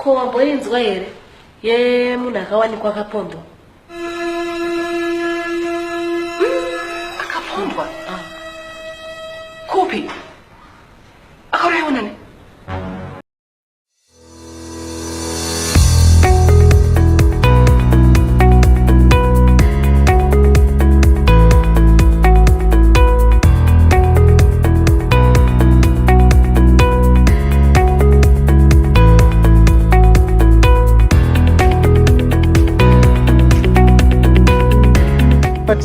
Ko wamboinzwa here ye munhu akawanikwa akapondwa. Akapondwa? Kupi? Akauraiwa nani?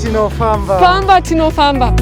Tino famba. Famba, Tino famba.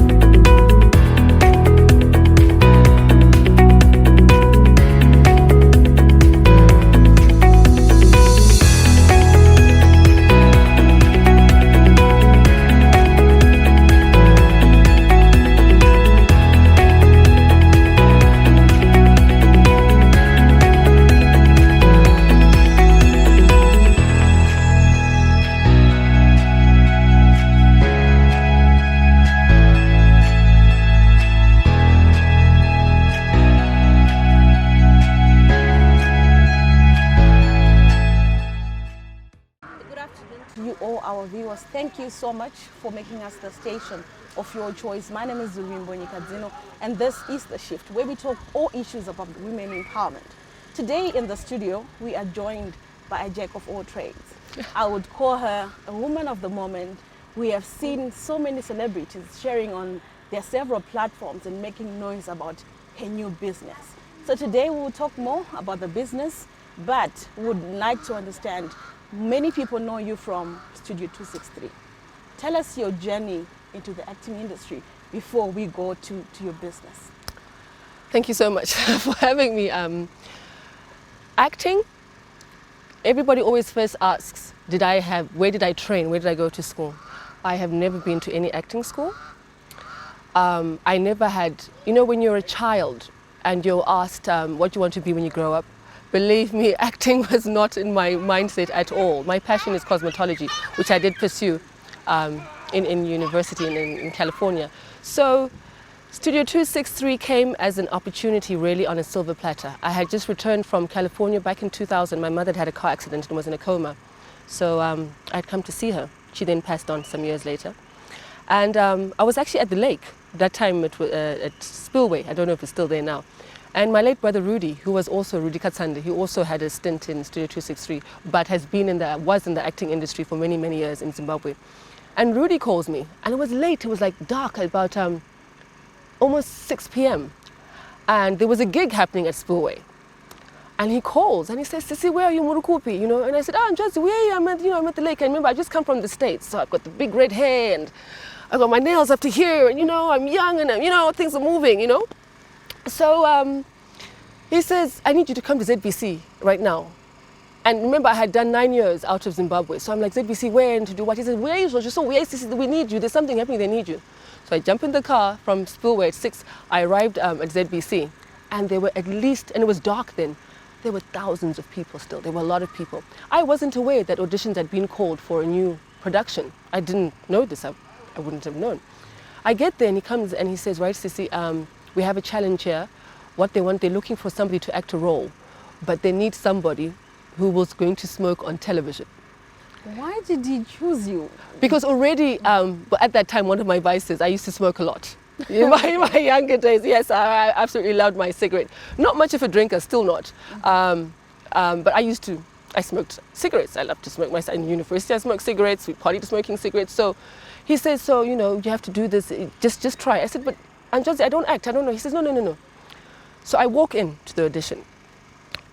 Thank you so much for making us the station of your choice. My name is Tino, and this is The Shift, where we talk all issues about women empowerment. Today in the studio, we are joined by a jack of all trades. I would call her a woman of the moment. We have seen so many celebrities sharing on their several platforms and making noise about her new business. So today we will talk more about the business, but would like to understand, many people know you from Studio 263. Tell us your journey into the acting industry before we go to your business. Thank you so much for having me. Acting, everybody always first asks, where did I train? Where did I go to school? I have never been to any acting school. I never had, when you're a child and you're asked what you want to be when you grow up, believe me, acting was not in my mindset at all. My passion is cosmetology, which I did pursue in university in California. So Studio 263 came as an opportunity really on a silver platter. I had just returned from California back in 2000. My mother had a car accident and was in a coma. So I'd come to see her. She then passed on some years later. And I was actually at the lake. That time it was at Spillway. I don't know if it's still there now. And my late brother Rudy, who was also Rudy Katsande, he also had a stint in Studio 263, but was in the acting industry for many, many years in Zimbabwe. And Rudy calls me, and it was late, it was like dark, about almost 6 p.m. And there was a gig happening at Spillway. And he calls, and he says, Sisi, where are you, Murukupi? And I said, I'm just, I'm at the lake. And remember, I just come from the States, so I've got the big red hair, and I've got my nails up to here, and I'm young, and things are moving, So he says, I need you to come to ZBC right now. And remember, I had done 9 years out of Zimbabwe. So I'm like, ZBC, where and to do what? He says, where is you? So we need you. There's something happening, they need you. So I jump in the car from Spillway at 6. I arrived at ZBC. And there were at least, and it was dark then, there were thousands of people still. There were a lot of people. I wasn't aware that auditions had been called for a new production. I didn't know this. I wouldn't have known. I get there and he comes and he says, right, Sissy, we have a challenge here. What they want, they're looking for somebody to act a role, but they need somebody who was going to smoke on television. Why did he choose you? Because already, at that time, one of my vices, I used to smoke a lot. In my younger days, yes, I absolutely loved my cigarette. Not much of a drinker, still not. But I smoked cigarettes. I loved to smoke. In university, I smoked cigarettes. We partied smoking cigarettes. So he says, so, you have to do this. Just try. I said, but Josie, I don't act. I don't know. He says, no. So I walk in to the audition.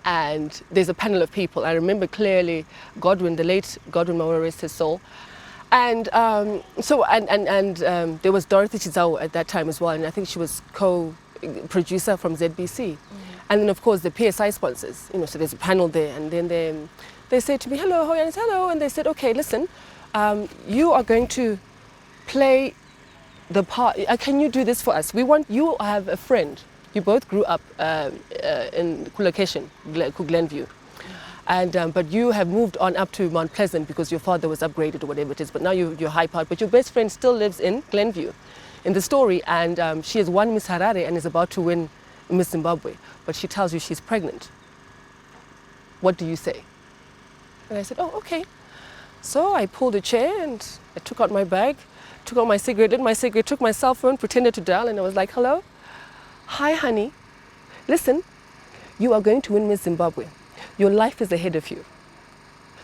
And there's a panel of people. I remember clearly Godwin, the late Godwin, Moyo, rest his soul. And there was Dorothy Chizao at that time as well, and I think she was co-producer from ZBC. And then of course the PSI sponsors, so there's a panel there, and then they said to me, hello, Hoya, and hello, and they said, okay, listen, you are going to play the part, can you do this for us? You have a friend. You both grew up in location, Glenview. And, but you have moved on up to Mount Pleasant because your father was upgraded or whatever it is, but now you're high part. But your best friend still lives in Glenview in the story, and she has won Miss Harare and is about to win Miss Zimbabwe, but she tells you she's pregnant. what do you say? And I said, oh, okay. So I pulled a chair and I took out my bag, took out my cigarette, lit my cigarette, took my cell phone, pretended to dial, and I was like, hello? Hi, honey. Listen, you are going to win Miss Zimbabwe. Your life is ahead of you.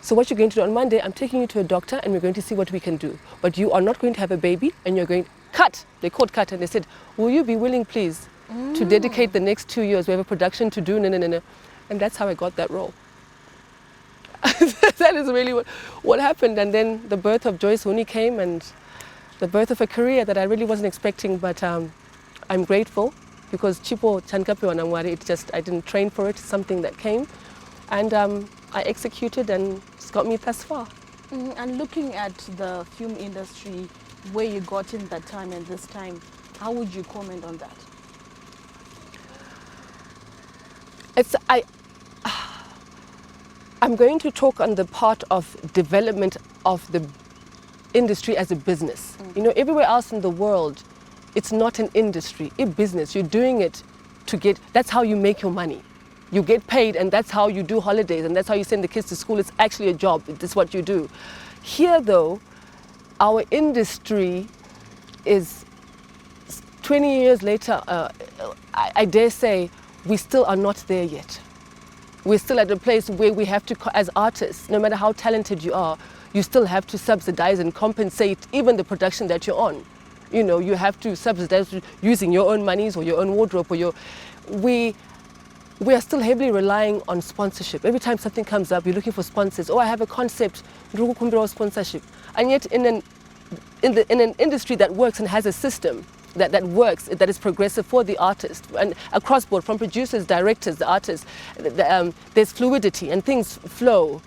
So what you're going to do on Monday, I'm taking you to a doctor and we're going to see what we can do. But you are not going to have a baby and you're going, cut. They called cut and they said, will you be willing, please, to dedicate the next 2 years? We have a production to do, no. And that's how I got that role. That is really what happened. And then the birth of Joyce Huni came and the birth of a career that I really wasn't expecting, but I'm grateful because Chipo Chankape Wanamwari, it just, I didn't train for it, it's something that came. And I executed and it's got me thus far. And looking at the film industry, where you got in that time and this time, how would you comment on that? I'm going to talk on the part of development of the industry as a business. You know, everywhere else in the world, it's not an industry, it's business. You're doing it to get, that's how you make your money. You get paid and that's how you do holidays and that's how you send the kids to school. It's actually a job, it's what you do. Here though, our industry is 20 years later, I dare say, we still are not there yet. We're still at a place where we have to, as artists, no matter how talented you are, you still have to subsidize and compensate even the production that you're on. You know, you have to subsidize using your own monies or your own wardrobe or we are still heavily relying on sponsorship. Every time something comes up, you're looking for sponsors. Oh, I have a concept, sponsorship. And yet in an industry that works and has a system that works, that is progressive for the artist, and across board, from producers, directors, the artists, there's fluidity and things flow.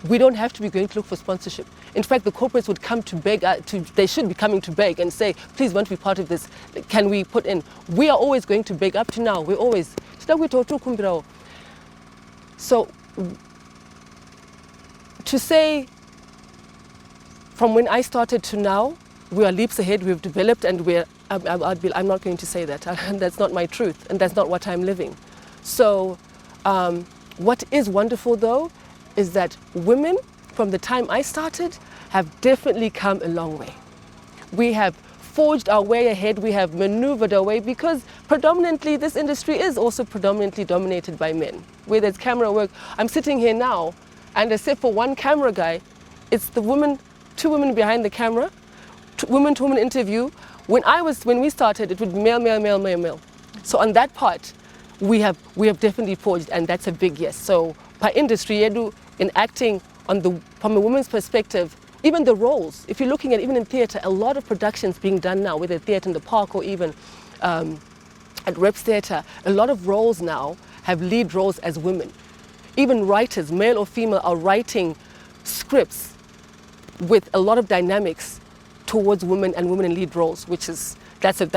We don't have to be going to look for sponsorship. In fact, the corporates would come to beg, they should be coming to beg and say, please want to be part of this, can we put in? We are always going to beg, up to now, we're always. So, to say, from when I started to now, we are leaps ahead, we've developed and I'm not going to say that. That's not my truth and that's not what I'm living. So, what is wonderful though, is that women, from the time I started, have definitely come a long way. We have forged our way ahead, we have maneuvered our way because predominantly this industry is also predominantly dominated by men. Where there's camera work, I'm sitting here now and except for one camera guy, it's the woman, 2 women behind the camera, woman to woman interview. When we started, it would be male. So on that part, we have definitely forged and that's a big yes. So by industry, in acting from a woman's perspective, even the roles, if you're looking at even in theatre, a lot of productions being done now, whether theatre in the park or even at Reps Theatre, a lot of roles now have lead roles as women. Even writers, male or female, are writing scripts with a lot of dynamics towards women and women in lead roles, which is, that's on.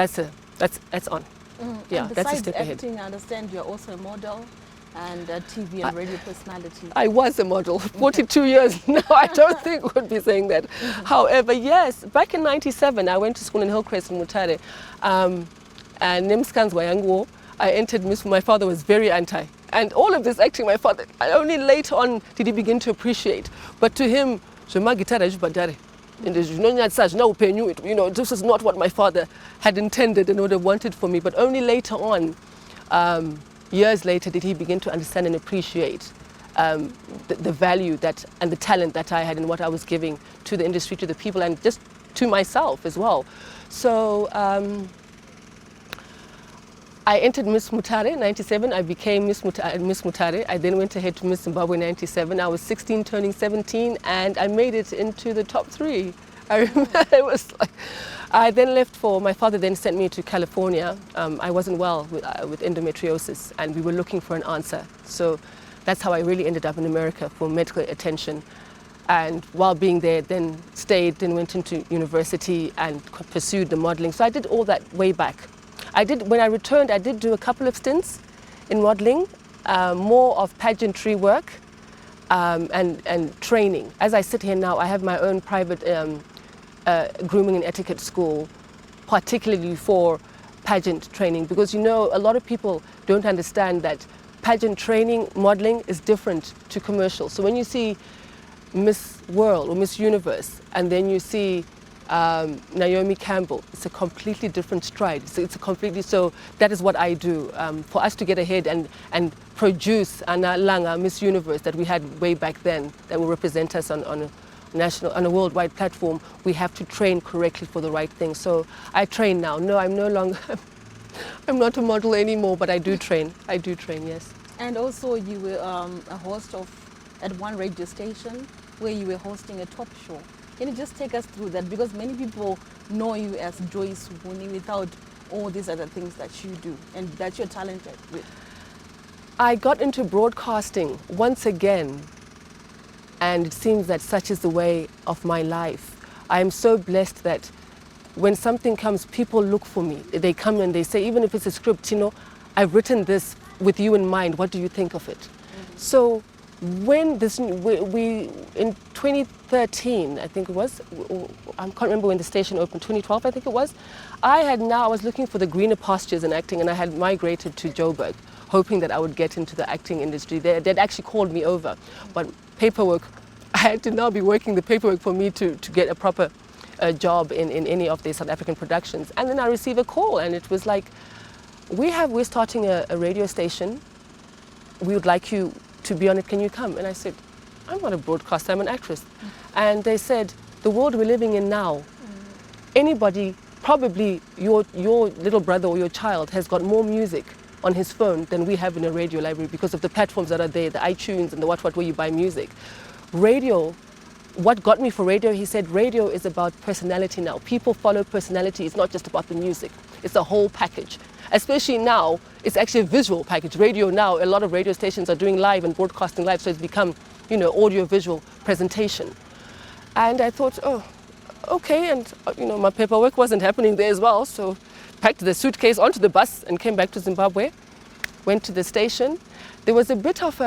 Yeah, and that's a besides step ahead. acting, I understand you're also a model and a TV and radio personality. I was a model, 42 years now, I don't think would be saying that. However, yes, back in 97, I went to school in Hillcrest in Mutare, and Nemskans Wayangwo, I entered Miss, my father was very anti. And all of this acting, my father, only later on did he begin to appreciate. But to him, you know, this is not what my father had intended and would have wanted for me. But only later on, years later, did he begin to understand and appreciate the value that and the talent that I had and what I was giving to the industry, to the people, and just to myself as well. So I entered Miss Mutare in 97. I became Miss Mutare. I then went ahead to Miss Zimbabwe in 97. I was 16, turning 17, and I made it into the top 3. I remember it was like, I then left for, my father then sent me to California. I wasn't well with endometriosis and we were looking for an answer. So that's how I really ended up in America for medical attention. And while being there, then stayed, then went into university and pursued the modeling. So I did all that way back. When I returned, I did do a couple of stints in modeling, more of pageantry work and training. As I sit here now, I have my own private grooming and etiquette school, particularly for pageant training, because you know a lot of people don't understand that pageant training, modeling is different to commercial. So when you see Miss World or Miss Universe, and then you see Naomi Campbell, it's a completely different stride. So so that is what I do. For us to get ahead and produce Ana Langa Miss Universe that we had way back then, that will represent us on a worldwide platform, we have to train correctly for the right thing. So I train now. No, I'm no longer, I'm not a model anymore, but I do train. I do train, yes. And also you were a host at one radio station where you were hosting a talk show. Can you just take us through that? Because many people know you as Joyce Wuni without all these other things that you do and that you're talented with. I got into broadcasting once again, and it seems that such is the way of my life. I am so blessed that when something comes, people look for me. They come and they say, even if it's a script, Tino, I've written this with you in mind. What do you think of it? Mm-hmm. So when we in 2013, I think it was, I can't remember when the station opened, 2012 I think it was, I was looking for the greener pastures in acting, and I had migrated to Joburg, hoping that I would get into the acting industry. They'd actually called me over, but paperwork, I had to now be working the paperwork for me to get a proper job in any of the South African productions. And then I received a call, and it was like, we're starting a radio station, we would like you to be on it, can you come? And I said, I'm not a broadcaster, I'm an actress. And they said, the world we're living in now, anybody, probably your little brother or your child has got more music on his phone than we have in a radio library because of the platforms that are there, the iTunes and the what where you buy music. Radio, what got me for radio, he said, radio is about personality now. People follow personality, it's not just about the music, it's a whole package. Especially now, it's actually a visual package. Radio now, a lot of radio stations are doing live and broadcasting live, so it's become, audio-visual presentation. And I thought, oh, okay, and my paperwork wasn't happening there as well, so packed the suitcase onto the bus and came back to Zimbabwe, went to the station. There was a bit of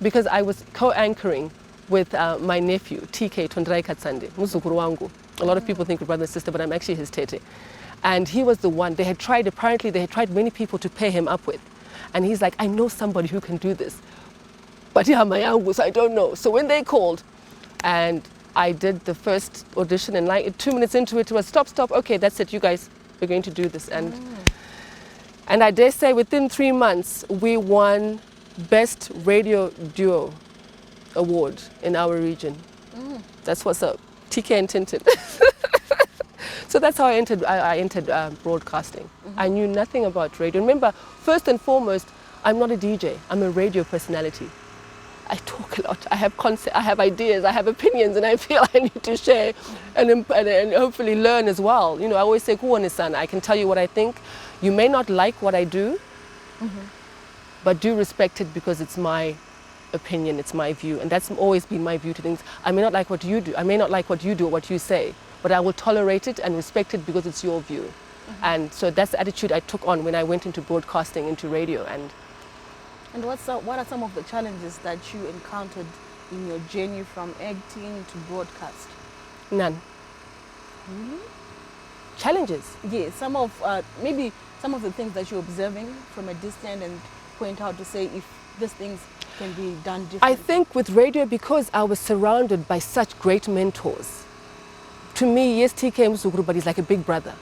because I was co-anchoring with my nephew, TK Tsvangirai Katsande, muzukuru wangu. A lot of people think we're brother and sister, but I'm actually his tete. And he was the one, apparently they had tried many people to pair him up with. And he's like, I know somebody who can do this. But yeah, my yangu, so I don't know. So when they called, and I did the first audition, and like 2 minutes into it was stop, okay, that's it, you guys, we're going to do this. And I dare say within 3 months, we won Best Radio Duo Award in our region. That's what's up, TK and Tintin. So that's how I entered broadcasting. I knew nothing about radio. Remember, first and foremost, I'm not a DJ, I'm a radio personality. I talk a lot, I have concepts, I have ideas, I have opinions, and I feel I need to share and hopefully learn as well. I always say, son, I can tell you what I think. You may not like what I do, but do respect it because it's my opinion, it's my view. And that's always been my view to things. I may not like what you do, I may not like what you do or what you say, but I will tolerate it and respect it because it's your view. And so that's the attitude I took on when I went into broadcasting, into radio. And what are some of the challenges that you encountered in your journey from acting to broadcast? None. Challenges? Yeah, maybe some of the things that you're observing from a distance and point out to say if these things can be done differently. I think with radio, because I was surrounded by such great mentors. To me, yes, TK Mzukuru, but he's like a big brother.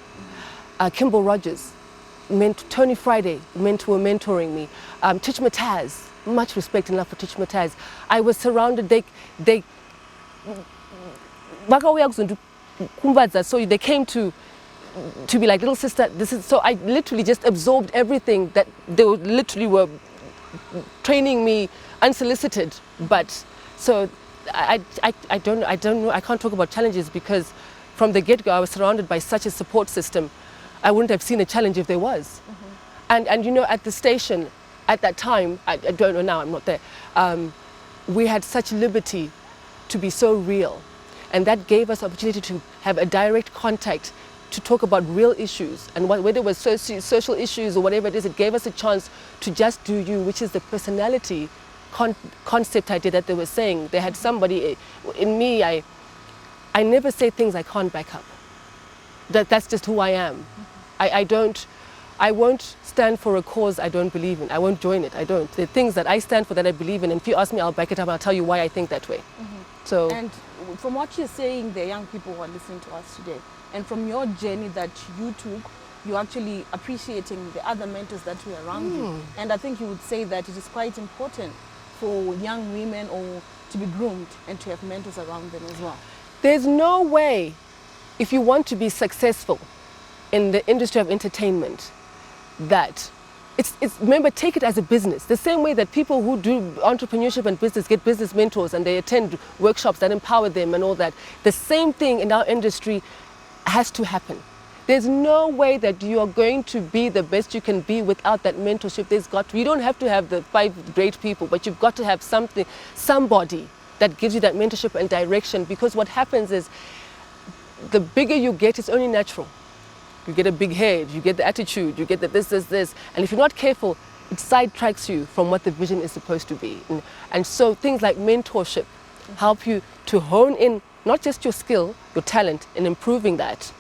Kimball Rogers, Tony Friday, were mentoring me. Tich Mataz, much respect and love for Tich Mataz. I was surrounded, so they came to be like, little sister, so I literally just absorbed everything that they literally were training me unsolicited. But so I don't know, I can't talk about challenges because from the get-go I was surrounded by such a support system. I wouldn't have seen a challenge if there was. And at the station, at that time, I don't know now, I'm not there, we had such liberty to be so real. And that gave us opportunity to have a direct contact to talk about real issues. And whether it was social issues or whatever it is, it gave us a chance to just do you, which is the personality concept idea that they were saying. They had somebody, in me, I never say things I can't back up. That's just who I am. I don't I won't stand for a cause I don't believe in. I won't join it. I don't. The things that I stand for that I believe in, and if you ask me, I'll back it up. I'll tell you why I think that way. So. And from what you're saying, the young people who are listening to us today, and from your journey that you took, you're actually appreciating the other mentors that were around you. And I think you would say that it is quite important for young women or to be groomed and to have mentors around them as well. There's no way, if you want to be successful in the industry of entertainment, that remember, take it as a business. The same way that people who do entrepreneurship and business get business mentors and they attend workshops that empower them and all that. The same thing in our industry has to happen. There's no way that you are going to be the best you can be without that mentorship. You don't have to have the 5 great people, but you've got to have somebody that gives you that mentorship and direction, because what happens is the bigger you get, it's only natural. You get a big head, you get the attitude, you get the this. And if you're not careful, it sidetracks you from what the vision is supposed to be. And so things like mentorship help you to hone in not just your skill, your talent in improving that.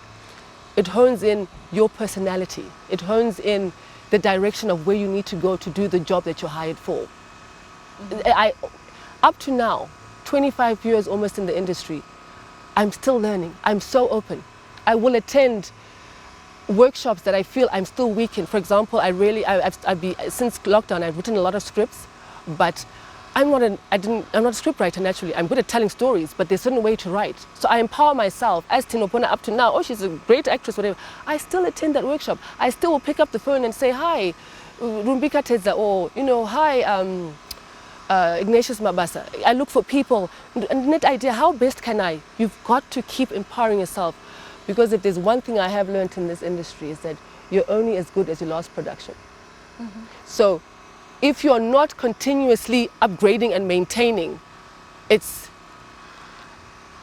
It hones in your personality. It hones in the direction of where you need to go to do the job that you're hired for. Up to now, 25 years almost in the industry, I'm still learning. I'm so open. I will attend workshops that I feel I'm still weak in. For example, since lockdown, I've written a lot of scripts, but I'm not a scriptwriter naturally. I'm good at telling stories, but there's a certain way to write. So I empower myself. As Tino up to now, she's a great actress, whatever. I still attend that workshop. I still will pick up the phone and say, hi, Rumbika Teza, or, hi, Ignatius Mabasa. I look for people. And net idea, how best can I? You've got to keep empowering yourself. Because if there's one thing I have learned in this industry is that you're only as good as your last production. So if you're not continuously upgrading and maintaining,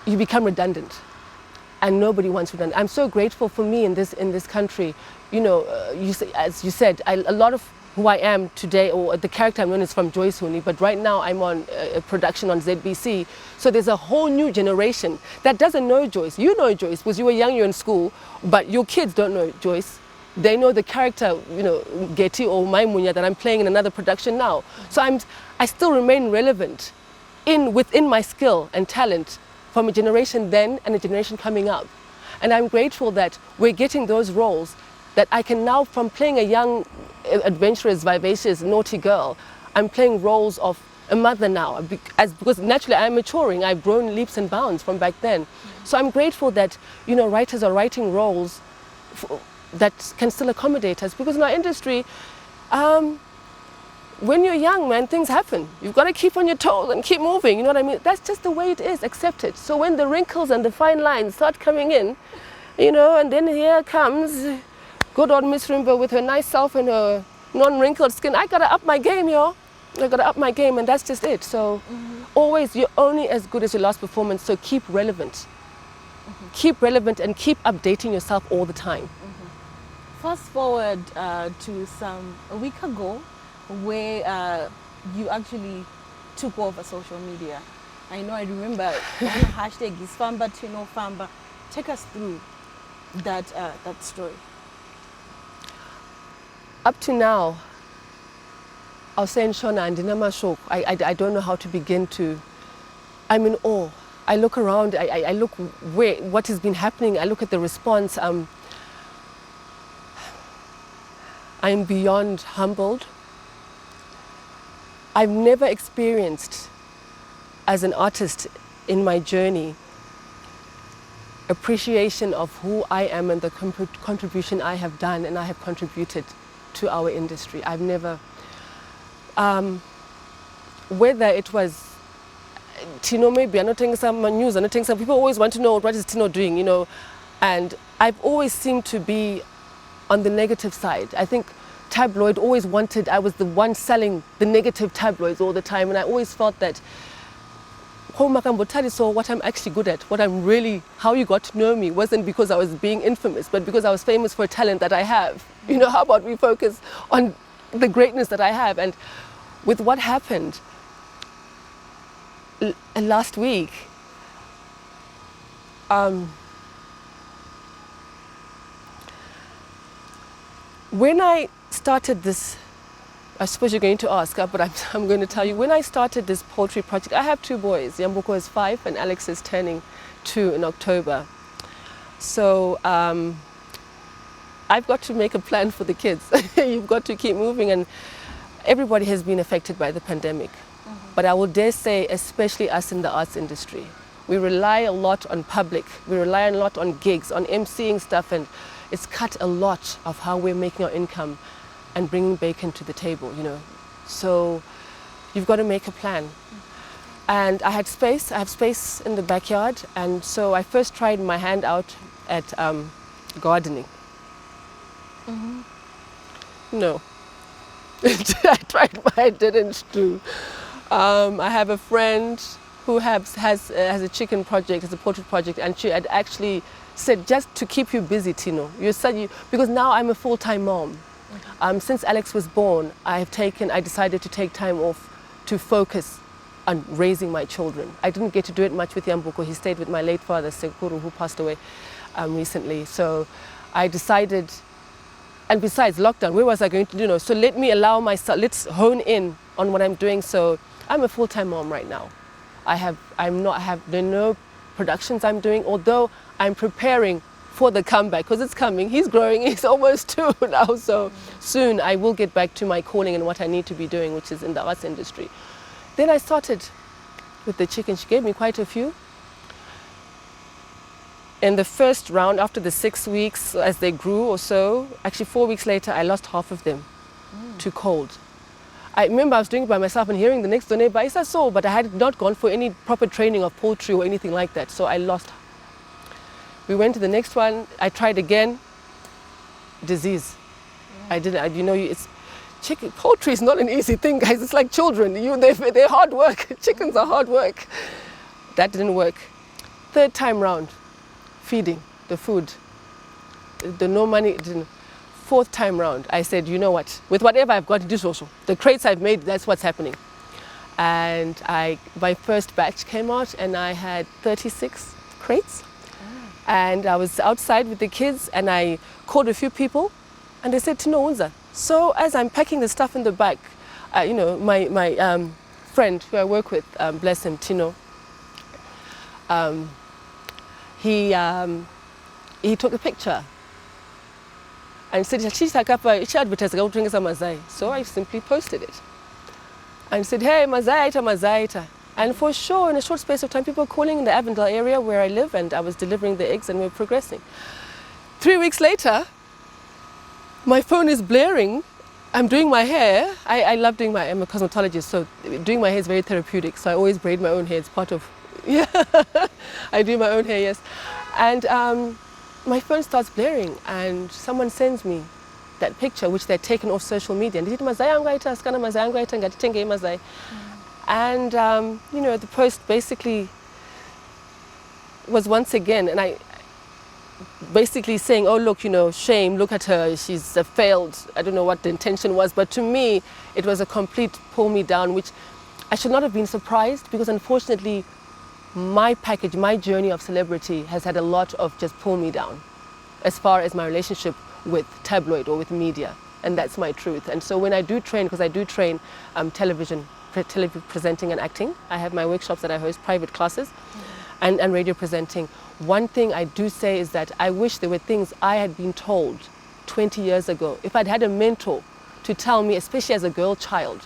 you become redundant. And nobody wants redundant. I'm so grateful for me in this country. As you said, a lot of who I am today, or the character I'm known is from Joyce Huni, but right now I'm on a production on ZBC. So there's a whole new generation that doesn't know Joyce. You know Joyce because you were young, you're in school, but your kids don't know Joyce. They know the character, Getty or Maimunya that I'm playing in another production now. So I still remain relevant within my skill and talent from a generation then and a generation coming up. And I'm grateful that we're getting those roles that I can now, from playing a young, adventurous, vivacious, naughty girl, I'm playing roles of a mother now, because naturally I'm maturing. I've grown leaps and bounds from back then. So I'm grateful that, writers are writing roles that can still accommodate us, because in our industry, when you're young, man, things happen. You've got to keep on your toes and keep moving, you know what I mean? That's just the way it is, accept it. So when the wrinkles and the fine lines start coming in, and then here comes good old Miss Rimba with her nice self and her non-wrinkled skin. I gotta up my game, yo. I gotta up my game, and that's just it. So always, you're only as good as your last performance, so keep relevant. Keep relevant and keep updating yourself all the time. Fast forward to a week ago, where you actually took over social media. I remember one hashtag is Famba Tino Famba. Take us through that story. Up to now, I was saying, Shona and Dinama Shok, I don't know how to begin to. I'm in awe. I look around, I look what has been happening, I look at the response. I'm beyond humbled. I've never experienced, as an artist in my journey, appreciation of who I am and the contribution I have done and I have contributed to our industry. I've never, whether it was Tino, maybe I'm not taking some news, I'm not taking some, people always want to know what is Tino doing, and I've always seemed to be on the negative side. I think tabloid always wanted, I was the one selling the negative tabloids all the time, and I always felt that so what I'm actually good at, how you got to know me wasn't because I was being infamous, but because I was famous for a talent that I have. How about we focus on the greatness that I have? And with what happened last week, When I started this, I suppose you're going to ask, but I'm going to tell you, when I started this poultry project, I have 2 boys. Yambuko is 5 and Alex is turning 2 in October. So I've got to make a plan for the kids. You've got to keep moving, and everybody has been affected by the pandemic. But I will dare say, especially us in the arts industry, we rely a lot on public, we rely a lot on gigs, on emceeing stuff, and it's cut a lot of how we're making our income and bringing bacon to the table, you know. So you've got to make a plan. And I have space in the backyard, and so I first tried my hand out at gardening. No. I tried, but I didn't do. I have a friend who has a chicken project, has a poultry project, and she had actually said, just to keep you busy, Tino, because now I'm a full-time mom. Since Alex was born, I decided to take time off to focus on raising my children. I didn't get to do it much with Yambuko. He stayed with my late father, Sekuru, who passed away recently. So I decided, and besides lockdown, where was I going to do? So let me allow myself, let's hone in on what I'm doing. So I'm a full-time mom right now. I have no productions I'm doing, although I'm preparing for the comeback, because it's coming. He's growing, he's almost 2 now, so soon I will get back to my calling and what I need to be doing, which is in the arts industry. Then I started with the chicken. She gave me quite a few. In the first round, after the 6 weeks, as they grew or so, actually 4 weeks later, I lost half of them to cold. I remember I was doing it by myself and hearing the next door neighbor, but I had not gone for any proper training of poultry or anything like that, so I lost. We went to the next one, I tried again, disease. I didn't, poultry is not an easy thing, guys. It's like children, they're hard work. Chickens are hard work. That didn't work. 3rd time round, feeding, the food. The no money, it didn't. 4th time round, I said, you know what, with whatever I've got to do social, the crates I've made, that's what's happening. And my first batch came out and I had 36 crates. And I was outside with the kids and I called a few people and they said, Tino, Mwonzora. So as I'm packing the stuff in the back, my friend who I work with, bless him, Tino, he took a picture and said, so I simply posted it and said, hey, mazaita. And for sure, in a short space of time, people were calling in the Avondale area where I live, and I was delivering the eggs and we were progressing. 3 weeks later, my phone is blaring. I'm doing my hair. I'm a cosmetologist, so doing my hair is very therapeutic. So I always braid my own hair. It's part of, I do my own hair, yes. And my phone starts blaring and someone sends me that picture which they'd taken off social media. And the post basically was once again, and I basically saying, oh look, shame, look at her, she's a failed, I don't know what the intention was, but to me it was a complete pull me down, which I should not have been surprised, because unfortunately my package, my journey of celebrity has had a lot of just pull me down as far as my relationship with tabloid or with media, and that's my truth. And so when I do train, because I do train television presenting and acting, I have my workshops that I host, private classes, and radio presenting. One thing I do say is that I wish there were things I had been told 20 years ago. If I'd had a mentor to tell me, especially as a girl child,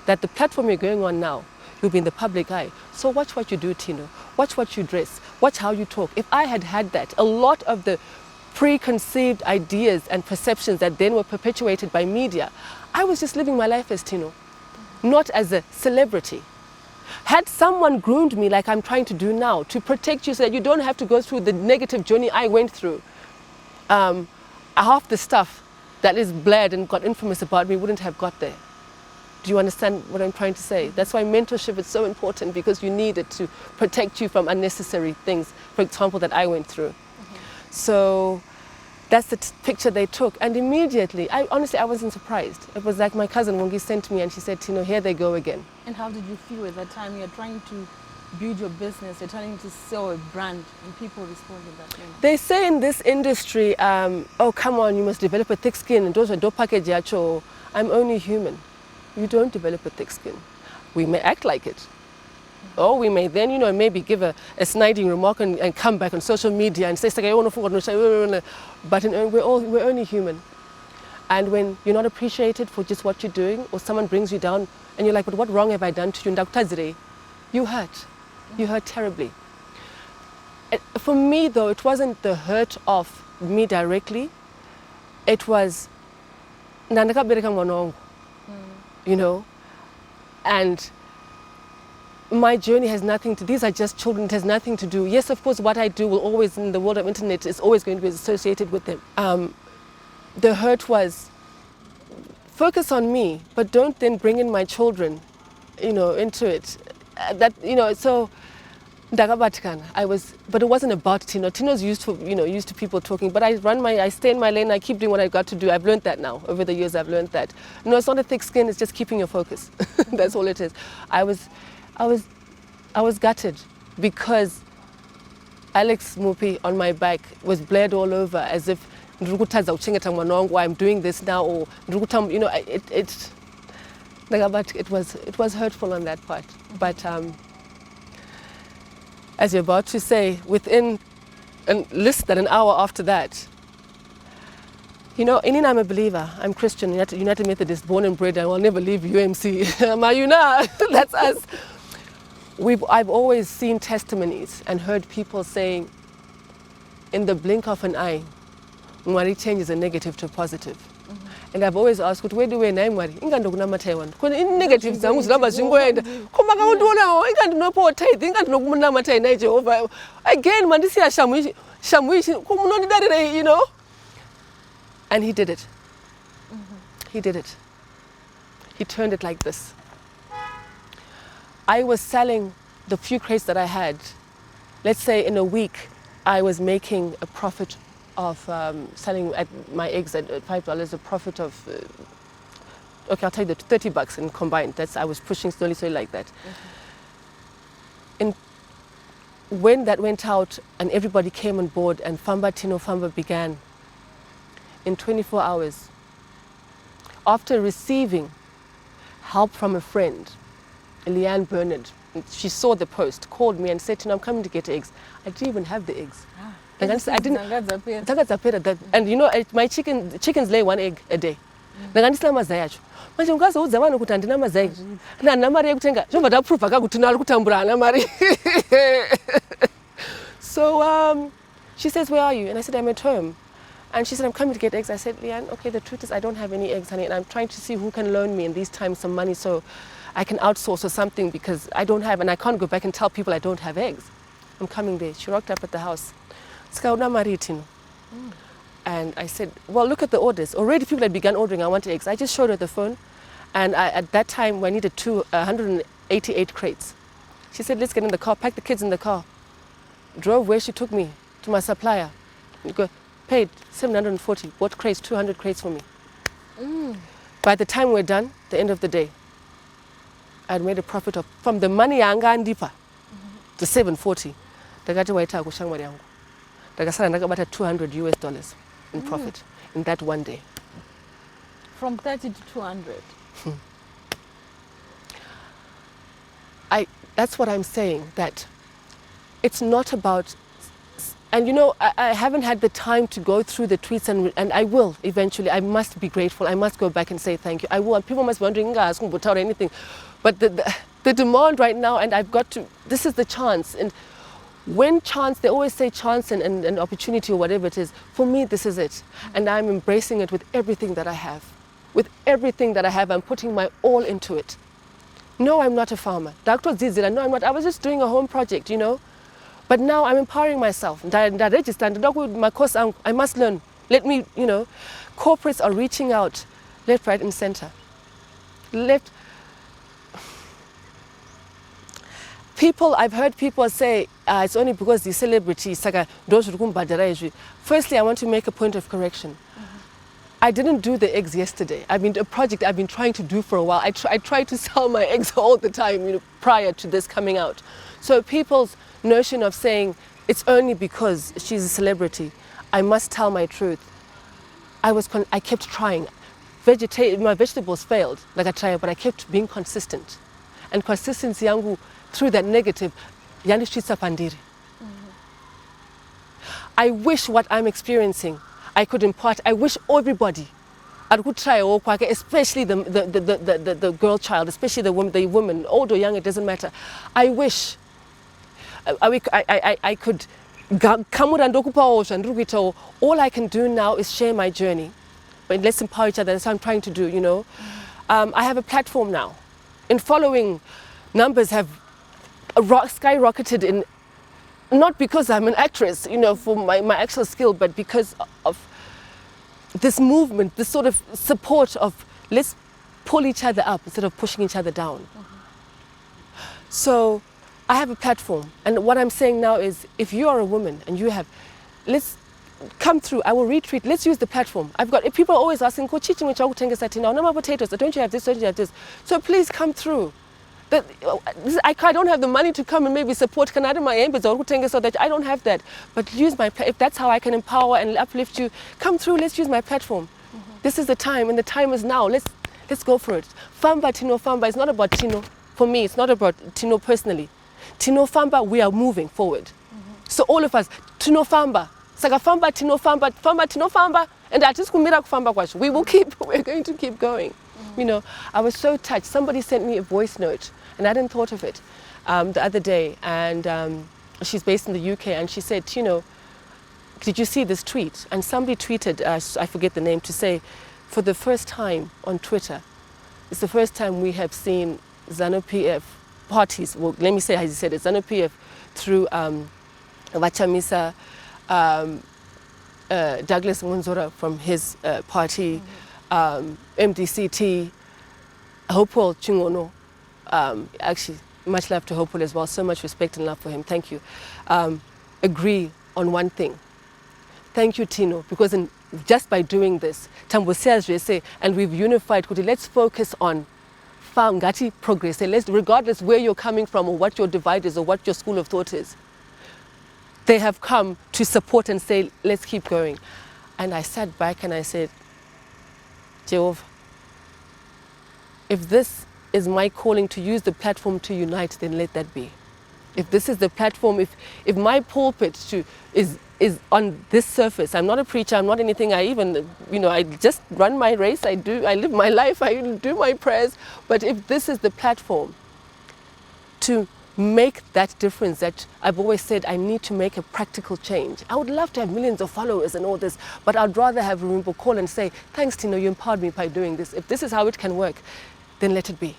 that the platform you're going on now, you'll be in the public eye. So watch what you do, Tino. Watch what you dress. Watch how you talk. If I had had that, a lot of the preconceived ideas and perceptions that then were perpetuated by media, I was just living my life as Tino, not as a celebrity. Had someone groomed me like I'm trying to do now to protect you so that you don't have to go through the negative journey I went through, half the stuff that is blared and got infamous about me wouldn't have got there. Do you understand what I'm trying to say? That's why mentorship is so important, because you need it to protect you from unnecessary things, for example, that I went through. So that's the picture they took. And immediately, honestly, I wasn't surprised. It was like my cousin Wongi sent me and she said, Tino, here they go again. And how did you feel at that time? You're trying to build your business, you're trying to sell a brand, and people respond in that manner? They say in this industry, oh, come on, you must develop a thick skin. And those are don't package yacho. I'm only human. You don't develop a thick skin. We may act like it. Or we may then, maybe give a sniding remark and come back on social media and say, but we're only human. And when you're not appreciated for just what you're doing, or someone brings you down, and you're like, but what wrong have I done to you? You hurt. You hurt terribly. For me, though, it wasn't the hurt of me directly. It was, and my journey has nothing to, these are just children, it has nothing to do. Yes, of course, what I do will always, in the world of internet, is always going to be associated with them. The hurt was, focus on me, but don't then bring in my children, into it. So, but it wasn't about Tino. Tino's used to people talking, but I stay in my lane, I keep doing what I've got to do. I've learned that now. Over the years, I've learned that. No, it's not a thick skin, it's just keeping your focus. That's all it is. I was gutted because Alex Mupi on my back was bled all over as if I'm doing this now, or it was hurtful on that part. But as you're about to say, within less than an hour after that, I'm a believer. I'm Christian, United Methodist, born and bred. I will never leave UMC. That's us. I've always seen testimonies and heard people saying, in the blink of an eye, Mwari changes a negative to a positive. And I've always asked, where do we name Mwari? Ingando kunama Taiwan. In negative zangu zilamba zingwenda. Kuma ka untuona ingando nopo tithe, ingando nokunama Taiwan Jehovah. Again, mandisi ya shamuishi kumunoni darire, And he did it. He did it. He turned it like this. I was selling the few crates that I had. Let's say in a week, I was making a profit of selling my eggs at $5, a profit of, okay, I'll tell you the $30 in combined. I was pushing slowly like that. And when that went out and everybody came on board and Tino Famba began, in 24 hours, after receiving help from a friend, Leanne Bernard, she saw the post, called me and said, Tino, I'm coming to get eggs. I didn't even have the eggs. I didn't. And my chickens lay 1 egg a day. So she says, where are you? And I said, I'm at home. And she said, I'm coming to get eggs. I said, Leanne, okay, the truth is I don't have any eggs, honey, and I'm trying to see who can loan me in these times some money so I can outsource or something, because I don't have, and I can't go back and tell people I don't have eggs. I'm coming there. She rocked up at the house. And I said, well, look at the orders. Already people had begun ordering. I want eggs. I just showed her the phone. And at that time, I needed 188 crates. She said, let's get in the car, pack the kids in the car. Drove where she took me, to my supplier. Paid $740, bought crates, 200 crates for me. By the time we're done, the end of the day, I had made a profit of, from the money yanga and deeper, to $740. About $200 in profit in that one day. From 30 to 200. That's what I'm saying, that it's not about, and I haven't had the time to go through the tweets, and I will eventually. I must be grateful. I must go back and say thank you. I will. People must be wondering, or anything. But the demand right now, and I've got to, this is the chance. And when chance, they always say chance and opportunity or whatever it is. For me, this is it. And I'm embracing it with everything that I have. With everything that I have, I'm putting my all into it. No, I'm not a farmer. Dr. Zizila, no, I'm not. I was just doing a home project, But now I'm empowering myself. I registered my course. I must learn. Let me, corporates are reaching out left, right, and center. I've heard people say, it's only because the celebrities, firstly, I want to make a point of correction. I didn't do the eggs yesterday. I mean, a project I've been trying to do for a while. I try to sell my eggs all the time, you know, prior to this coming out. So people's notion of saying it's only because she's a celebrity, I must tell my truth. I kept trying. My vegetables failed, like I tried, but I kept being consistent. And consistency yangu through that negative, yandishitsa pandiri. I wish what I'm experiencing I could impart. I wish everybody I could try, especially the girl child, especially the woman, old or young, it doesn't matter. I wish I could come and all I can do now is share my journey. But let's empower each other. That's what I'm trying to do, you know. I have a platform now. In following, numbers have skyrocketed in, not because I'm an actress, you know, for my actual skill, but because of this movement, this sort of support of let's pull each other up instead of pushing each other down. So I have a platform, and what I'm saying now is if you are a woman and you have, let's come through. I will retweet. Let's use the platform. If people are always asking, no potatoes, don't you have this, don't you have this? So please come through. I don't have the money to come and maybe support Canada my ambits or so that I don't have that. But use my if that's how I can empower and uplift you, come through, let's use my platform. This is the time, and the time is now. Let's go for it. Famba, Tino, Famba. It's not about Tino. For me, it's not about Tino personally. Tino, Famba, we are moving forward. So all of us, Tino, Famba. Saga Famba, Tino, Famba, Famba, Tino, Famba. And I just kumira Famba kwash. We're going to keep going. You know, I was so touched. Somebody sent me a voice note, and I hadn't thought of it the other day. And she's based in the UK, and she said, Tino, did you see this tweet? And somebody tweeted, I forget the name, to say, for the first time on Twitter, it's the first time we have seen ZANU-PF parties, well, let me say how you said it, ZANU-PF through Chamisa, Douglas Mwonzora from his party, MDCT, Hopewell Chingono, actually much love to Hopewell as well, so much respect and love for him, thank you, agree on one thing. Thank you, Tino, because just by doing this, and we've unified, let's focus on ngati progress, regardless where you're coming from or what your divide is or what your school of thought is. They have come to support and say, let's keep going. And I sat back and I said, Jehovah, if this is my calling to use the platform to unite, then let that be. If this is the platform, if my pulpit is on this surface, I'm not a preacher, I'm not anything, I just run my race, I live my life, I do my prayers, but if this is the platform to make that difference that I've always said I need to make a practical change. I would love to have millions of followers and all this, but I'd rather have Rumbo call and say, thanks Tino, you empowered me by doing this. If this is how it can work, then let it be.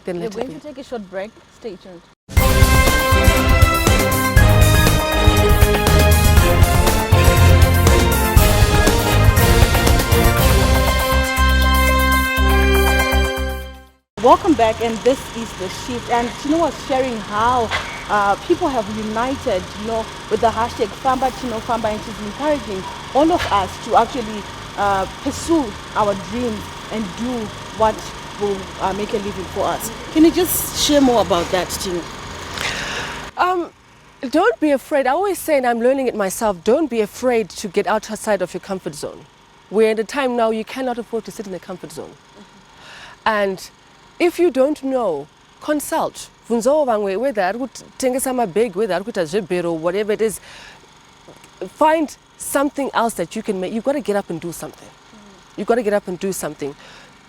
Then let it be. We're going to take a short break. Stay tuned. Welcome back, and this is The Shift. And Tino was sharing how people have united, with the hashtag Famba Tino Famba, and she's encouraging all of us to actually pursue our dreams and do what will make a living for us. Can you just share more about that, Tino? Don't be afraid. I always say, and I'm learning it myself, don't be afraid to get outside of your comfort zone. We're at a time now you cannot afford to sit in a comfort zone. And if you don't know, consult. Whether I would think some big, whether I would or whatever it is, find something else that you can make. You've got to get up and do something. You've got to get up and do something.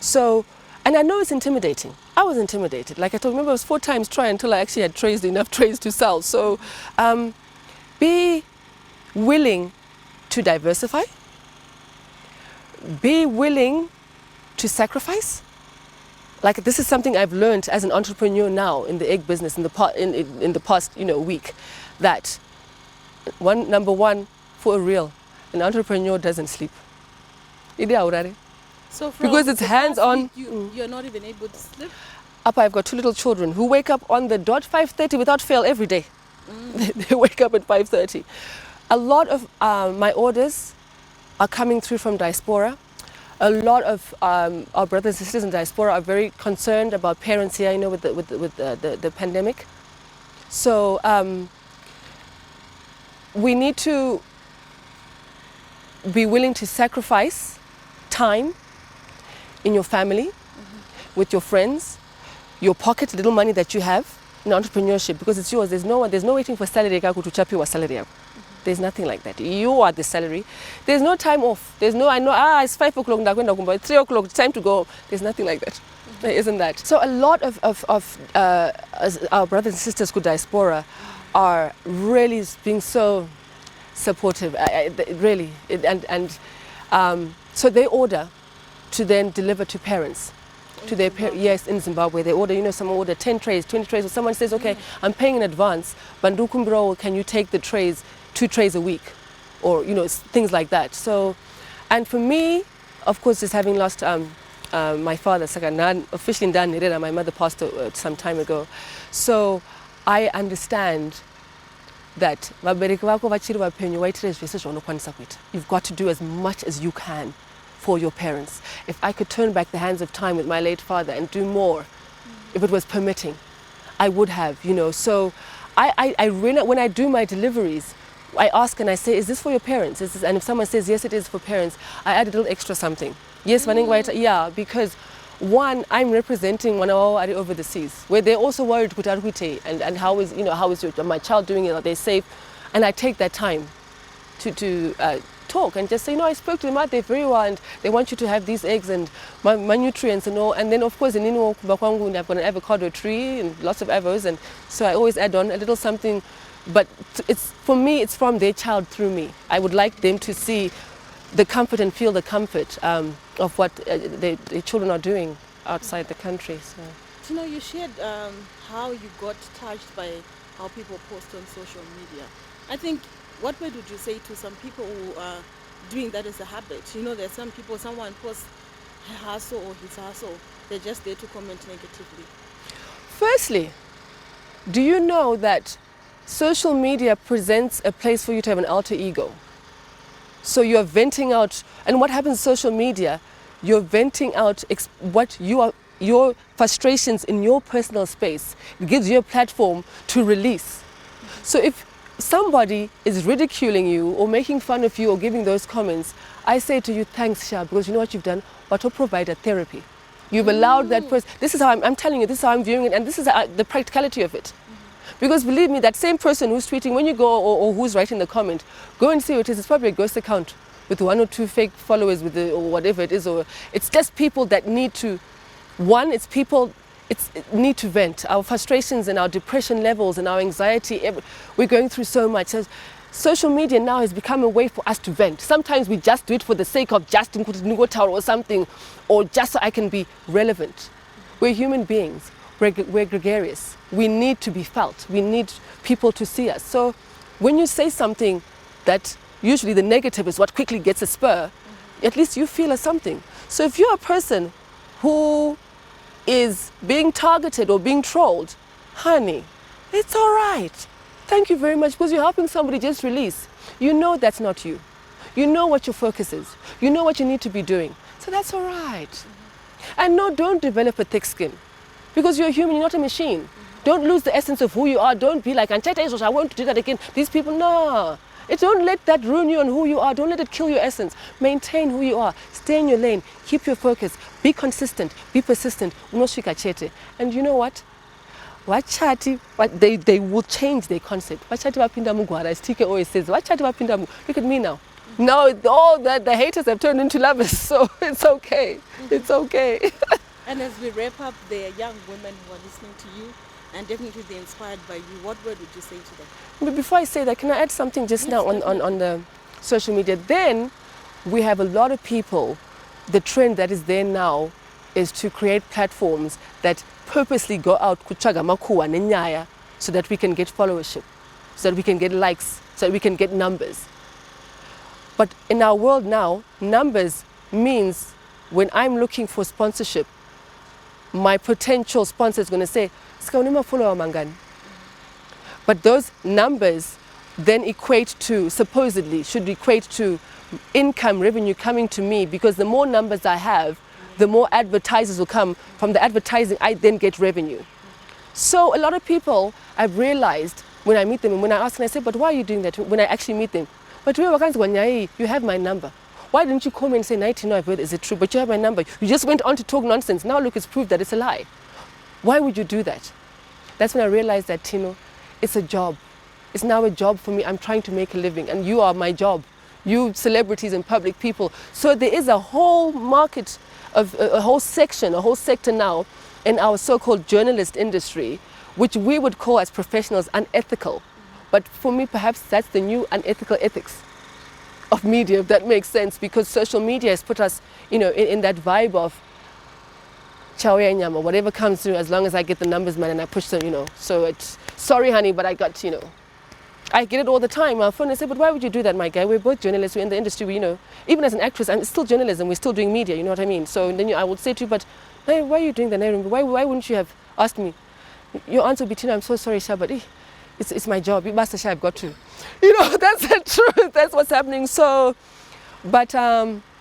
So, and I know it's intimidating. I was intimidated. Like I told, remember, I was 4 times try until I actually had enough trays to sell. So, be willing to diversify. Be willing to sacrifice. Like this is something I've learned as an entrepreneur now in the egg business in the past week, that number one, for real, an entrepreneur doesn't sleep. So because it's hands-on. You're not even able to sleep? I've got 2 little children who wake up on the dot 5:30 without fail every day. They wake up at 5:30. A lot of my orders are coming through from diaspora. a lot of our brothers and sisters in diaspora are very concerned about parents here, with the pandemic. So we need to be willing to sacrifice time in your family, with your friends, your pocket little money that you have in entrepreneurship, because it's yours. There's no waiting for salary to chop your salary. There's nothing like that. You are the salary. There's no time off. There's no, it's 5 o'clock, it's 3 o'clock, it's time to go. There's nothing like that. There isn't that. So a lot of our brothers and sisters who diaspora are really being so supportive, really. So they order to then deliver to parents. To their yes, in Zimbabwe they order, someone order 10 trays, 20 trays, or someone says, okay, I'm paying in advance, Bandukumbro, can you take the trays, 2 trays a week, or things like that. So, and for me, of course, just having lost my father, officially in my mother passed some time ago, so I understand that you've got to do as much as you can for your parents. If I could turn back the hands of time with my late father and do more, if it was permitting, I would have, So I really, when I do my deliveries, I ask and I say, is this for your parents? And if someone says, yes, it is for parents, I add a little extra something. Yes, yeah, because one, I'm representing one over the seas, where they're also worried and how is my child doing it? Are they safe? And I take that time to talk and just say, I spoke to them, they're very well, and they want you to have these eggs and my nutrients and all. And then of course in I've got an avocado tree and lots of avos, and so I always add on a little something. But for me, it's from their child through me. I would like them to see the comfort and feel the comfort of what their children are doing outside the country. So. Tino, you shared how you got touched by how people post on social media. I think, what word would you say to some people who are doing that as a habit? There's some people, someone posts her hustle or his hustle, they're just there to comment negatively. Firstly, do you know that social media presents a place for you to have an alter ego? So you're venting out, and what happens in social media, you're venting out what your frustrations in your personal space. It gives you a platform to release. So if somebody is ridiculing you or making fun of you or giving those comments, I say to you, thanks, Sha, because you know what you've done? What will provide a therapy. You've allowed that person. This is how I'm telling you, this is how I'm viewing it, and this is the practicality of it. Because believe me, that same person who's tweeting, when you go or who's writing the comment, go and see what it is. It's probably a ghost account with 1 or 2 fake followers or whatever it is. Or it's just people that need to, need to vent. Our frustrations and our depression levels and our anxiety, we're going through so much. So social media now has become a way for us to vent. Sometimes we just do it for the sake of just or something, or just so I can be relevant. We're human beings. We're gregarious. We need to be felt. We need people to see us. So when you say something that usually the negative is what quickly gets a spur, at least you feel something. So if you're a person who is being targeted or being trolled, honey, it's all right. Thank you very much, because you're helping somebody just release. You know that's not you. You know what your focus is. You know what you need to be doing. So that's all right. And no, don't develop a thick skin, because you're human, you're not a machine. Don't lose the essence of who you are. Don't be like, I want to do that again. These people, no. Don't let that ruin you on who you are. Don't let it kill your essence. Maintain who you are. Stay in your lane. Keep your focus. Be consistent. Be persistent. And you know what? They will change their concept. As TK always says, look at me now. Now all the haters have turned into lovers. So it's okay. It's okay. And as we wrap up, there are young women who are listening to you, and definitely they're inspired by you. What word would you say to them? But before I say that, can I add something just now on the social media? Then we have a lot of people, the trend that is there now is to create platforms that purposely go out so that we can get followership, so that we can get likes, so that we can get numbers. But in our world now, numbers means when I'm looking for sponsorship, my potential sponsor is going to say, but those numbers then equate to, supposedly, should equate to income, revenue coming to me, because the more numbers I have, the more advertisers will come. From the advertising, I then get revenue. So a lot of people, I've realized when I meet them and when I ask them, I say, but why are you doing that? When I actually meet them, but you have my number. Why didn't you call me and say, Tino, I've heard, is it true? But you have my number. You just went on to talk nonsense. Now look, it's proved that it's a lie. Why would you do that? That's when I realized that, Tino, it's a job. It's now a job for me. I'm trying to make a living, and you are my job. You celebrities and public people. So there is a whole market of a whole section, a whole sector now in our so-called journalist industry, which we would call as professionals unethical. But for me, perhaps that's the new unethical ethics of media, if that makes sense, because social media has put us, in that vibe of chawaya nyama, whatever comes through, as long as I get the numbers, man, and I push them, So it's, sorry, honey, but I got, I get it all the time. My phone, I say, but why would you do that, my guy? We're both journalists. We're in the industry. Even as an actress, it's still journalism. We're still doing media. You know what I mean? So then I would say to you, but hey, why are you doing that? Why wouldn't you have asked me? Your answer would be, Tino, I'm so sorry, Sha, but it's my job. Master Sha, I've got to. That's the truth. That's what's happening. So, but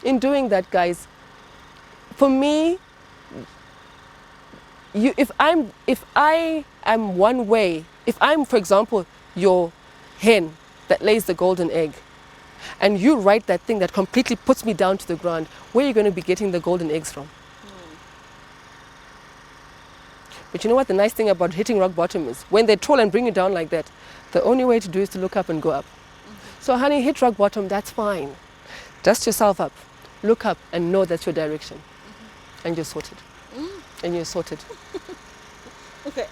in doing that, guys, for me, if I am one way, if I'm, for example, your hen that lays the golden egg, and you write that thing that completely puts me down to the ground, where are you going to be getting the golden eggs from? But you know what the nice thing about hitting rock bottom is? When they troll and bring you down like that, the only way to do is to look up and go up. So honey, hit rock bottom, that's fine. Dust yourself up, look up and know that's your direction. And you're sorted. And you're sorted. Okay,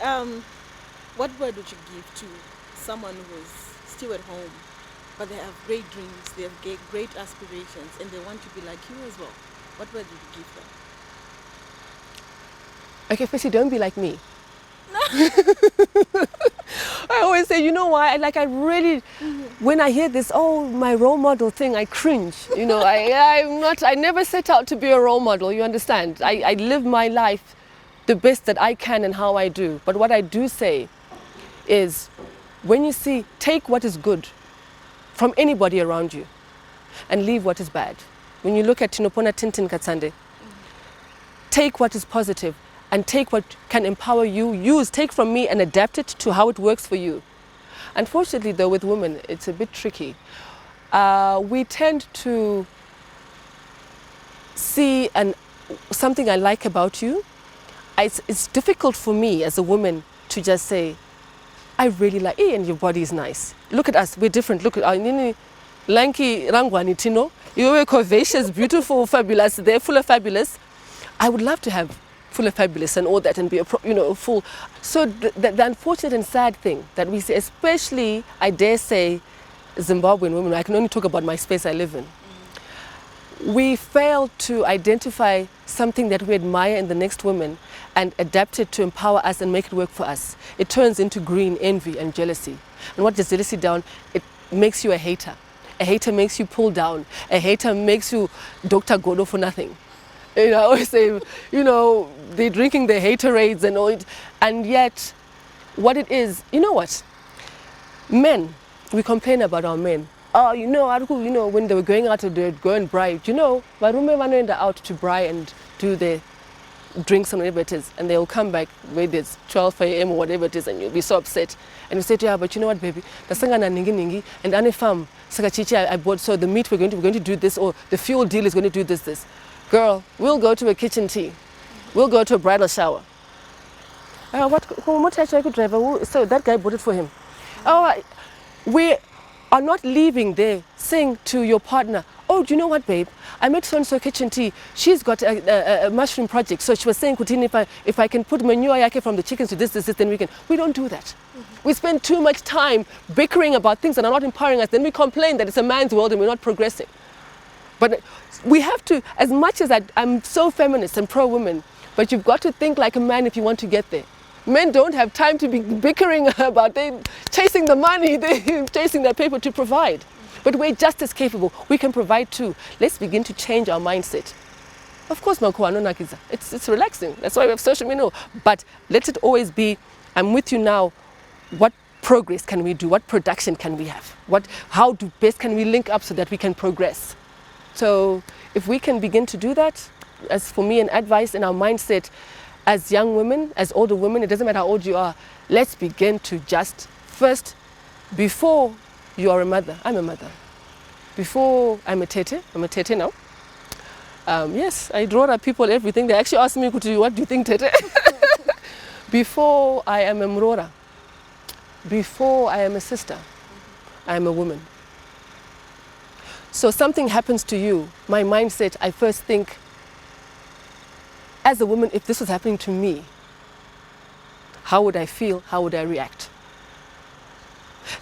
what word would you give to someone who's still at home, but they have great dreams, they have great aspirations, and they want to be like you as well? What word would you give them? Okay, firstly, don't be like me. I always say, you know why? I really, when I hear this, my role model thing, I cringe. I never set out to be a role model, you understand? I live my life the best that I can and how I do. But what I do say is, when you see, take what is good from anybody around you and leave what is bad. When you look at Tinopona Tintin Katsande, take what is positive and take what can empower you, take from me and adapt it to how it works for you. Unfortunately, though, with women, it's a bit tricky. We tend to see something I like about you. It's difficult for me as a woman to just say, I really like, and your body is nice. Look at us, we're different. Look at our lanky rangwani Tino. You're curvaceous, beautiful, fabulous. They're full of fabulous. I would love to have full of fabulous and all that and be full. So the unfortunate and sad thing that we see, especially, I dare say, Zimbabwean women, I can only talk about my space I live in. We fail to identify something that we admire in the next woman and adapt it to empower us and make it work for us. It turns into green envy and jealousy. And what does jealousy down? It makes you a hater. A hater makes you pull down. A hater makes you Dr. Godo for nothing. I always say, they're drinking their haterades and all it. And yet, what it is, you know what? Men, we complain about our men. When they were going out, they'd go and bribe. Varume went out to bribe and do their drinks and whatever it is, and they'll come back where it's 12 a.m. or whatever it is, and you'll be so upset. And you say to her, but you know what, baby? The sangana ningi ningi, and ane farm, sakachichi I bought, so the meat we're going to do this, or the fuel deal is going to do this. Girl, we'll go to a kitchen tea. We'll go to a bridal shower. What driver? So that guy bought it for him. We are not leaving there saying to your partner, do you know what, babe? I met so-and-so kitchen tea. She's got a mushroom project. So she was saying, Kutini, if I can put manure yake from the chickens to this, then we can. We don't do that. We spend too much time bickering about things that are not empowering us. Then we complain that it's a man's world and we're not progressing. But we have to, as much as I'm so feminist and pro-women, but you've got to think like a man if you want to get there. Men don't have time to be bickering about chasing the money, they're chasing their paper to provide. But we're just as capable. We can provide too. Let's begin to change our mindset. Of course, it's relaxing. That's why we have social media. But let it always be, I'm with you now. What progress can we do? What production can we have? How best can we link up so that we can progress? So if we can begin to do that, as for me, an advice in our mindset as young women, as older women, it doesn't matter how old you are, let's begin to just first, before you are a mother, I'm a mother. Before I'm a tete now. Yes, I draw up people everything. They actually ask me, what do you think, tete? Before I am a mrora, before I am a sister, I am a woman. So something happens to you, my mindset, I first think, as a woman, if this was happening to me, how would I feel? How would I react?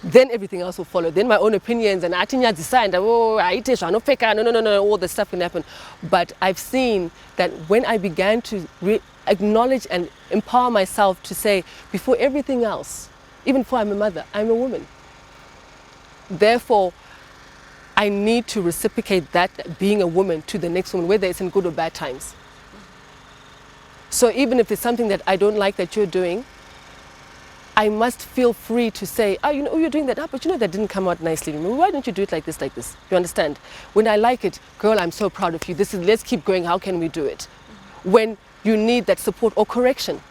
Then everything else will follow. Then my own opinions and I decide, oh, no, all the stuff can happen. But I've seen that when I began to acknowledge and empower myself to say, before everything else, even before I'm a mother, I'm a woman. Therefore, I need to reciprocate that being a woman to the next woman, whether it's in good or bad times. So even if it's something that I don't like that you're doing, I must feel free to say, oh, you're doing that, but that didn't come out nicely. Why don't you do it like this, like this? You understand? When I like it, girl, I'm so proud of you. Let's keep going. How can we do it? When you need that support or correction.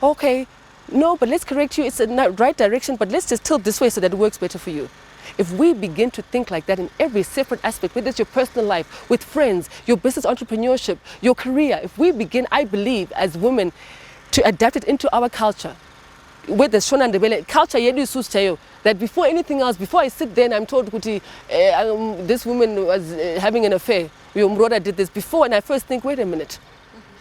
Okay, no, but let's correct you. It's the right direction, but let's just tilt this way so that it works better for you. If we begin to think like that in every separate aspect, whether it's your personal life, with friends, your business entrepreneurship, your career, if we begin, I believe, as women, to adapt it into our culture, with the Shona and the culture, that before anything else, before I sit there and I'm told, this woman was having an affair, your brother did this before, and I first think, wait a minute,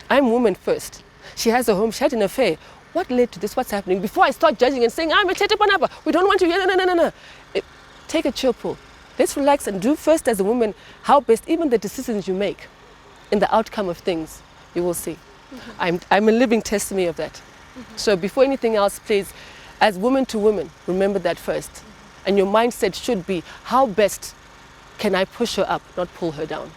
I'm woman first. She has a home, she had an affair. What led to this? What's happening? Before I start judging and saying, I'm a tete panapa, we don't want you, no. Take a chill pull. Let's relax and do first as a woman how best, even the decisions you make in the outcome of things, you will see. I'm a living testimony of that. So before anything else, please, as woman to woman, remember that first. And your mindset should be, how best can I push her up, not pull her down?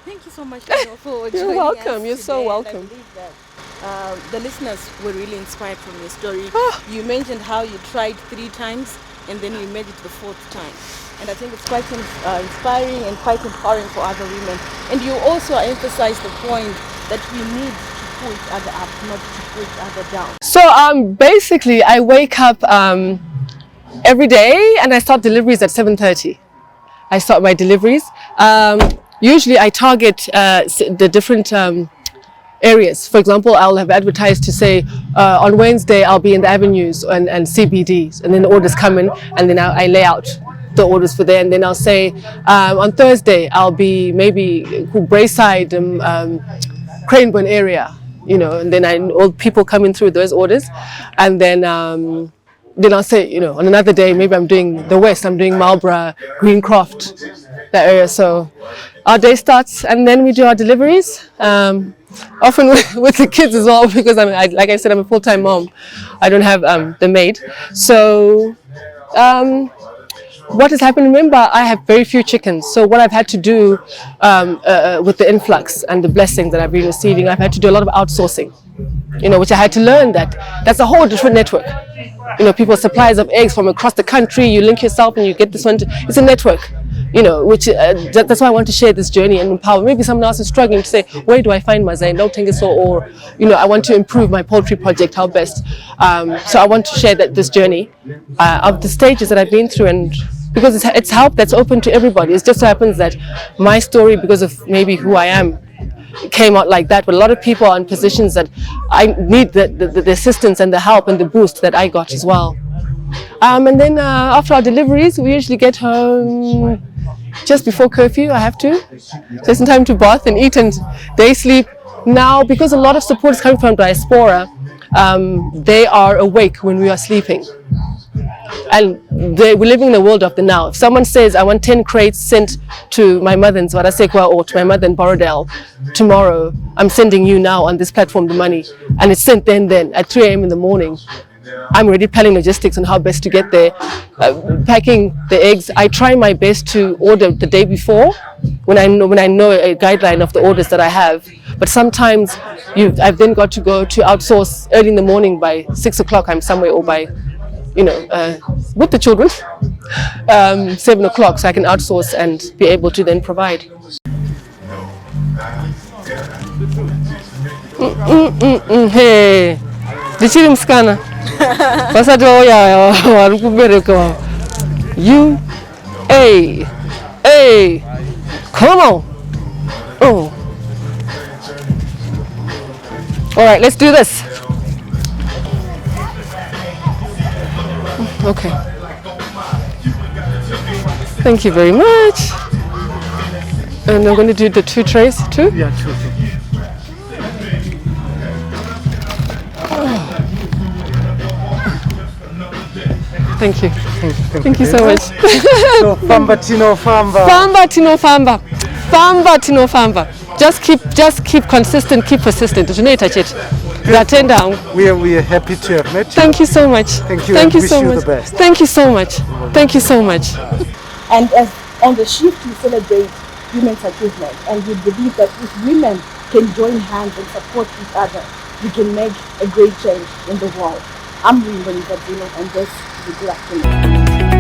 Thank you so much, Tino, for joining You're welcome. us You're so today. welcome. And I believe that the listeners were really inspired from your story. You mentioned how you tried 3 times and then you made it the 4th time. And I think it's quite inspiring and quite empowering for other women. And you also emphasized the point that we need to pull each other up, not to pull each other down. So basically, I wake up every day and I start deliveries at 7:30. I start my deliveries. Usually I target the different areas. For example, I'll have advertised to say on Wednesday I'll be in the avenues and CBDs, and then the orders come in and then I lay out the orders for there, and then I'll say on Thursday I'll be maybe Brayside, Craneburn area, and then all people come in through those orders, and then I'll say, on another day, maybe I'm doing the West, I'm doing Marlborough, Greencroft, that area. So our day starts and then we do our deliveries, often with the kids as well, because like I said, I'm a full-time mom. I don't have the maid. So what has happened, remember, I have very few chickens. So what I've had to do with the influx and the blessings that I've been receiving, I've had to do a lot of outsourcing, which I had to learn that's a whole different network. People, suppliers of eggs from across the country, you link yourself and you get this one. It's a network, which that's why I want to share this journey and empower. Maybe someone else is struggling to say, where do I find my Zain? or I want to improve my poultry project, how best? So I want to share this journey of the stages that I've been through, and because it's help that's open to everybody. It just so happens that my story, because of maybe who I am, came out like that, but a lot of people are in positions that I need the assistance and the help and the boost that I got as well. And then after our deliveries, we usually get home just before curfew. I have to, just in time to bath and eat and day sleep. Now, because a lot of support is coming from diaspora, they are awake when we are sleeping. And we're living in the world of the now. If someone says, I want 10 crates sent to my mother in Zwarasekwa or to my mother in Borodale tomorrow, I'm sending you now on this platform the money. And it's sent then at 3 a.m. in the morning. I'm already planning logistics on how best to get there, packing the eggs. I try my best to order the day before when I know a guideline of the orders that I have. But sometimes I've then got to go to outsource early in the morning by 6 o'clock. I'm somewhere, or by, with the children, 7 o'clock, so I can outsource and be able to then provide. Hey, ndichiri msikana vasati vauya vari kubereka you hey come on. Oh, all right, let's do this. Okay, thank you very much. And I'm going to do the 2 trays too. Yeah, 2 things. Thank you. Thank you so much. So, famba Tino famba. Famba Tino famba. Famba Tino famba. Just keep consistent, keep persistent. We are happy to have met you. Thank you so much. Thank you. Thank you wish so you much. the best. Thank you so much. Thank you so much. And as on the shift, we celebrate women's achievement, and we believe that if women can join hands and support each other, we can make a great change in the world. I'm Mwonzora, and this is the Good Afternoon.